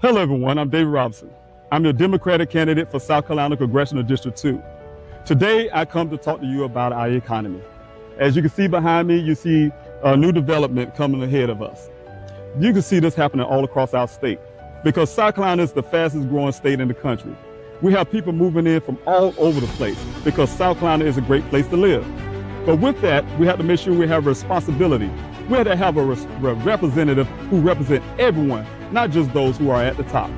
Hello, everyone. I'm David Robinson. I'm your Democratic candidate for South Carolina Congressional District 2. Today, I come to talk to you about our economy. As you can see behind me, you see a new development coming ahead of us. You can see this happening all across our state because South Carolina is the fastest growing state in the country. We have people moving in from all over the place because South Carolina is a great place to live. But with that, we have to make sure we have responsibility. We have to have a representative who represents everyone, not just those who are at the top.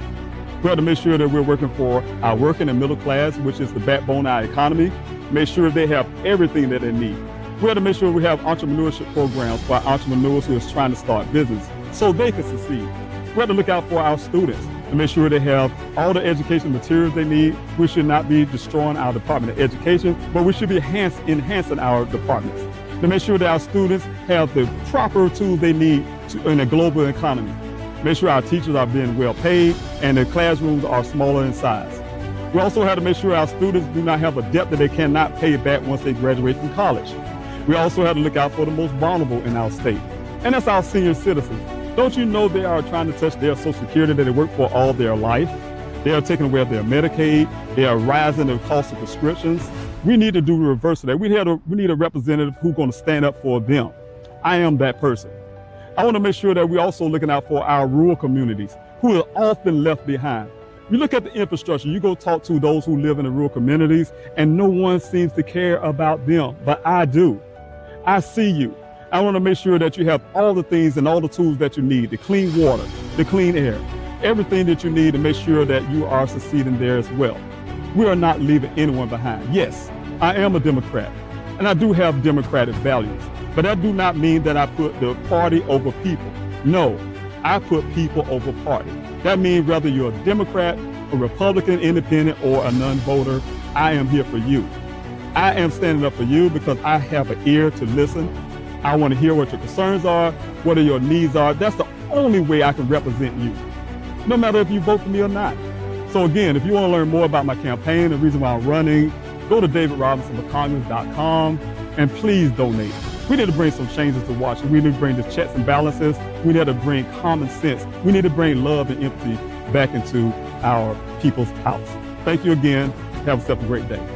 We have to make sure that we're working for our working and middle class, which is the backbone of our economy. Make sure they have everything that they need. We have to make sure we have entrepreneurship programs for entrepreneurs who are trying to start business so they can succeed. We have to look out for our students to make sure they have all the education materials they need. We should not be destroying our Department of Education, but we should be enhancing our departments to make sure that our students have the proper tools they need in a global economy. Make sure our teachers are being well paid and the classrooms are smaller in size. We also have to make sure our students do not have a debt that they cannot pay back once they graduate from college. We also have to look out for the most vulnerable in our state, and that's our senior citizens. Don't you know they are trying to touch their Social Security that they worked for all their life? They are taking away their Medicaid. They are rising the cost of prescriptions. We need to do the reverse of that. We need a representative who's going to stand up for them. I am that person. I want to make sure that we're also looking out for our rural communities who are often left behind. You look at the infrastructure, you go talk to those who live in the rural communities, and no one seems to care about them, but I do. I see you. I want to make sure that you have all the things and all the tools that you need, the clean water, the clean air, everything that you need to make sure that you are succeeding there as well. We are not leaving anyone behind. Yes, I am a Democrat, and I do have democratic values, but that do not mean that I put the party over people. No, I put people over party. That means whether you're a Democrat, a Republican, independent, or a non-voter, I am here for you. I am standing up for you because I have an ear to listen. I want to hear what your concerns are, what your needs are. That's the only way I can represent you, no matter if you vote for me or not. So again, if you want to learn more about my campaign, the reason why I'm running, go to davidrobinsonforcongress.com and please donate. We need to bring some changes to Washington. We need to bring the checks and balances. We need to bring common sense. We need to bring love and empathy back into our people's house. Thank you again. Have yourself a great day.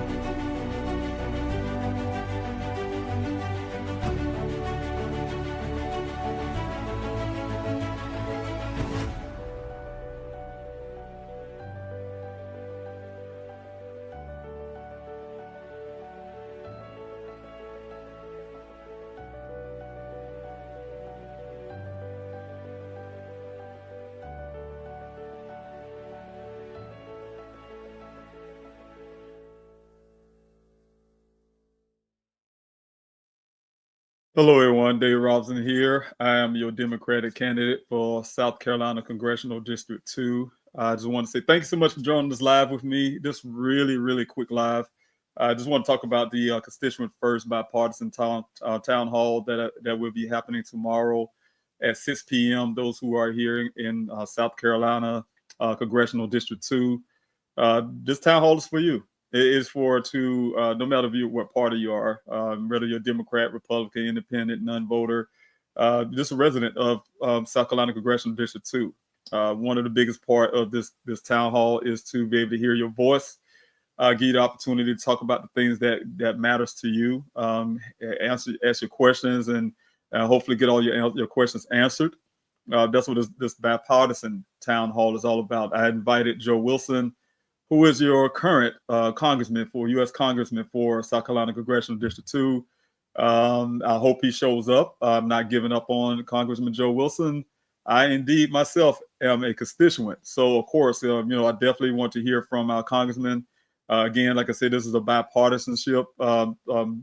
Hello, everyone. David Robinson here. I am your Democratic candidate for South Carolina Congressional District 2. I just want to say thank you so much for joining this live with me. This really quick live. I just want to talk about the Constituent First Bipartisan town hall that will be happening tomorrow at 6 p.m. Those who are here in South Carolina Congressional District 2, this town hall is for you. It is no matter what party you are, whether you're Democrat, Republican, Independent, non-voter, just a resident of South Carolina Congressional District 2. One of the biggest part of this town hall is to be able to hear your voice, give you the opportunity to talk about the things that matters to you, ask your questions, and hopefully get all your questions answered. That's what this bipartisan town hall is all about. I invited Joe Wilson, who is your current U.S. Congressman for South Carolina Congressional District 2. I hope he shows up. I'm not giving up on Congressman Joe Wilson. I indeed myself am a constituent. So, of course, I definitely want to hear from our congressman. Again, like I said, this is a bipartisanship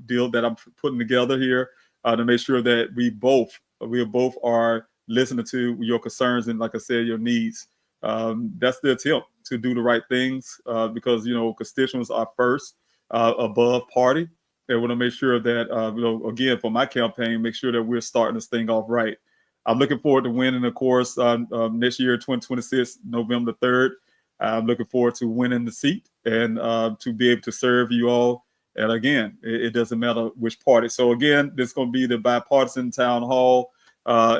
deal that I'm putting together here to make sure that we both are listening to your concerns and, like I said, your needs. That's the attempt to do the right things because, constituents are first above party. They want to make sure that, again, for my campaign, make sure that we're starting this thing off right. I'm looking forward to winning, of course, next year, 2026, November 3rd. I'm looking forward to winning the seat and to be able to serve you all. And again, it doesn't matter which party. So again, this is going to be the bipartisan town hall.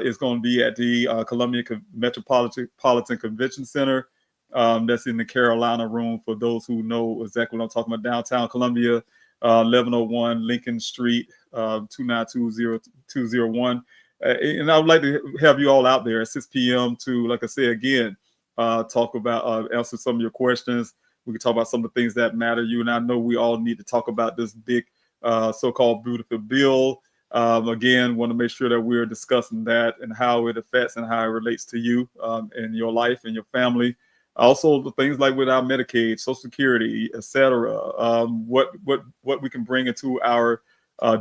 is going to be at the Columbia Metropolitan Convention Center. That's in the Carolina room for those who know exactly what I'm talking about. Downtown Columbia, 1101 Lincoln Street, 2920201. And I would like to have you all out there at 6 p.m. to, like I say again, talk about, answer some of your questions. We can talk about some of the things that matter to you. And I know we all need to talk about this big so-called beautiful bill. Again, want to make sure that we're discussing that and how it affects and how it relates to you in your life and your family. Also, the things like with our Medicaid, Social Security, etc. What we can bring into our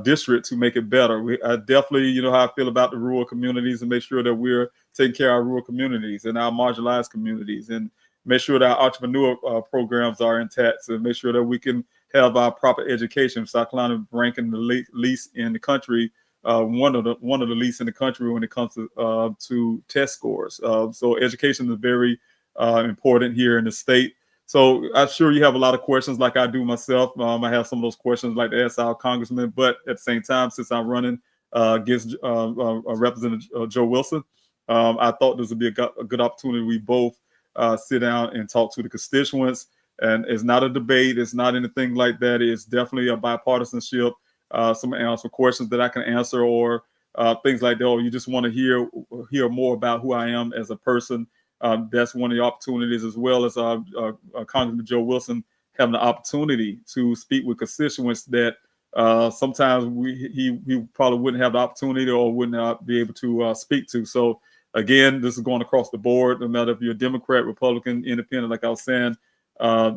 district to make it better. I definitely, you know how I feel about the rural communities, and make sure that we're taking care of our rural communities and our marginalized communities, and make sure that our entrepreneur programs are intact, and make sure that we can have our proper education. South Carolina ranking the least in the country, one of the least in the country when it comes to test scores. So education is very important here in the state. So I'm sure you have a lot of questions like I do myself. I have some of those questions I'd like to ask our congressman, but at the same time, since I'm running against Representative Joe Wilson, I thought this would be a good opportunity. We both sit down and talk to the constituents. And it's not a debate. It's not anything like that. It's definitely a bipartisanship. Some questions that I can answer, or things like that. Or you just want to hear more about who I am as a person. That's one of the opportunities, as well as Congressman Joe Wilson having the opportunity to speak with constituents that sometimes he probably wouldn't have the opportunity or would not be able to speak to. So again, this is going across the board, no matter if you're a Democrat, Republican, Independent, like I was saying,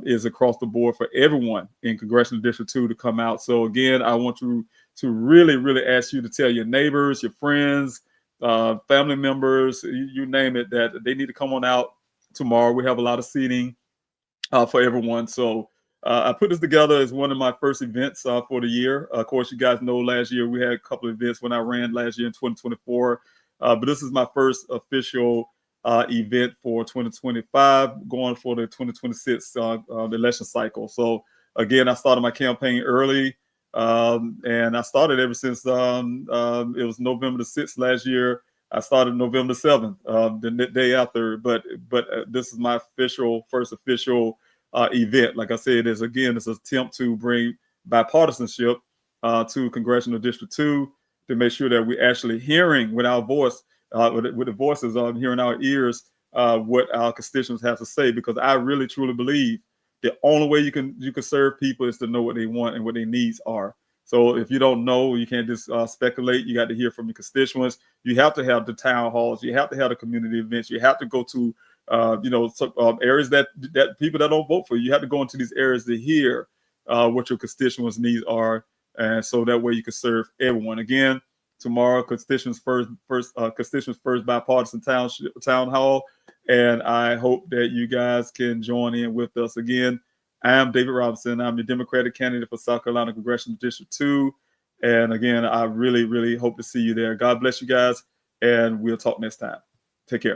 is across the board for everyone in Congressional District 2 to come out. So again, I want to really, really ask you to tell your neighbors, your friends, family members, you name it, that they need to come on out tomorrow. We have a lot of seating for everyone. So I put this together as one of my first events for the year. Of course, you guys know last year we had a couple of events when I ran last year in 2024. But this is my first official event for 2025, going for the 2026 election cycle. So again, I started my campaign early. And I started ever since it was November the 6th last year. I started November the 7th, the day after. But this is my first official event. Like I said, it's an attempt to bring bipartisanship to Congressional District 2, to make sure that we're actually hearing with our voice, with the voices hearing our ears, what our constituents have to say. Because I really truly believe the only way you can serve people is to know what they want and what their needs are. So if you don't know, you can't just speculate. You got to hear from your constituents. You have to have the town halls. You have to have the community events. You have to go to areas that people that don't vote for you. You have to go into these areas to hear what your constituents' needs are, and so that way you can serve everyone. Again, tomorrow, Constituents First bipartisan town hall. And I hope that you guys can join in with us. Again, I am David Robinson. I'm the Democratic candidate for South Carolina Congressional District 2. And again, I really, really hope to see you there. God bless you guys, and we'll talk next time. Take care.